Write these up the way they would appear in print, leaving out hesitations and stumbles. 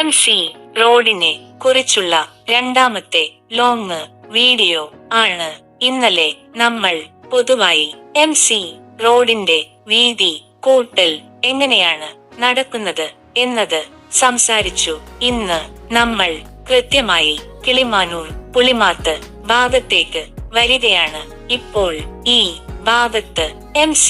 MC റോഡിനെ കുറിച്ചുള്ള രണ്ടാമത്തെ long video ആണ് ഇന്നലെ നമ്മൾ പൊതുവായി MC റോഡിന്റെ വീതി കൂട്ടൽ എങ്ങനെയാണ് നടക്കുന്നത് എന്നത് സംസാരിച്ചു. ഇന്ന് നമ്മൾ കൃത്യമായി കിളിമാനൂർ പുളിമാത്ത് ഭാഗത്തേക്ക് വരികയാണ്. ഇപ്പോൾ ഈ ഭാഗത്ത് MC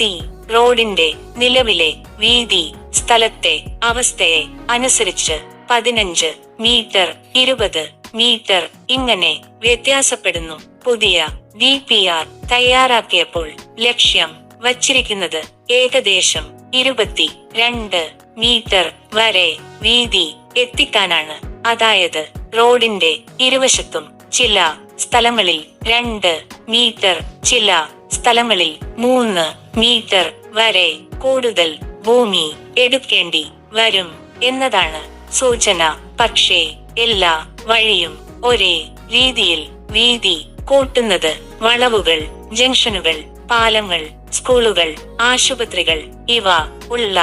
റോഡിന്റെ നിലവിലെ വീതി സ്ഥലത്തെ അവസ്ഥയെ അനുസരിച്ച് 15 മീറ്റർ 20 മീറ്റർ ഇങ്ങനെ വ്യത്യാസപ്പെടുന്നു. പുതിയ DPR തയ്യാറാക്കിയപ്പോൾ ലക്ഷ്യം വച്ചിരിക്കുന്നത് ഏകദേശം 22 മീറ്റർ വരെ വീതി എത്തിക്കാനാണ്. അതായത് റോഡിന്റെ ഇരുവശത്തും ചില സ്ഥലങ്ങളിൽ 2 മീറ്റർ, ചില സ്ഥലങ്ങളിൽ 3 മീറ്റർ വരെ കൂടുതൽ ഭൂമി എടുക്കേണ്ടി വരും എന്നതാണ് സൂചന. പക്ഷേ എല്ലാ വഴിയും ഒരേ രീതിയിൽ വീതി കൂട്ടുന്നത് വളവുകൾ, ജംഗ്ഷനുകൾ, പാലങ്ങൾ, സ്കൂളുകൾ, ആശുപത്രികൾ ഇവ ഉള്ള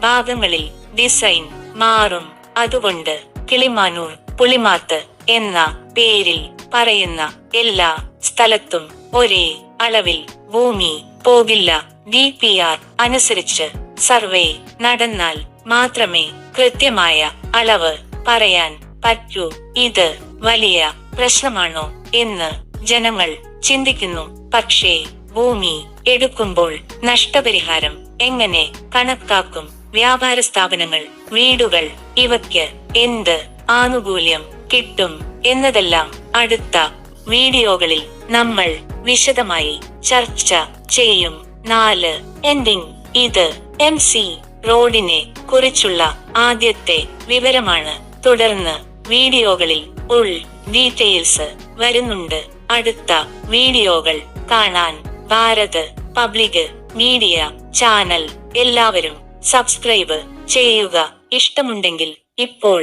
ഭാഗങ്ങളിൽ ഡിസൈൻ മാറും. അതുകൊണ്ട് കിളിമാനൂർ പുളിമാത്ത് എന്ന പേരിൽ പറയുന്ന എല്ലാ സ്ഥലത്തും ഒരേ അളവിൽ ഭൂമി പോകില്ല. DPR അനുസരിച്ച് സർവേ നടന്നാൽ മാത്രമേ കൃത്യമായ അളവ് പറയാൻ പറ്റൂ. ഇത് വലിയ പ്രശ്നമാണോ എന്ന് ജനങ്ങൾ ചിന്തിക്കുന്നു. പക്ഷേ ഭൂമി എടുക്കുമ്പോൾ നഷ്ടപരിഹാരം എങ്ങനെ കണക്കാക്കും? വ്യാപാര സ്ഥാപനങ്ങൾ, വീടുകൾ ഇവയ്ക്ക് എന്ത് ആനുകൂല്യം കിട്ടും എന്നതെല്ലാം അടുത്ത വീഡിയോകളിൽ നമ്മൾ വിശദമായി ചർച്ച ചെയ്യും. 4 എൻഡിങ്. ഇത് MC റോഡിനെ കുറിച്ചുള്ള ആദ്യത്തെ വിവരമാണ്. തുടർന്ന് വീഡിയോകളിൽ ഡീറ്റെയിൽസ് വരുന്നുണ്ട്. അടുത്ത വീഡിയോകൾ കാണാൻ ഭാരത് പബ്ലിക് മീഡിയ ചാനൽ എല്ലാവരും സബ്സ്ക്രൈബ് ചെയ്യുക. ഇഷ്ടമുണ്ടെങ്കിൽ ഇപ്പോൾ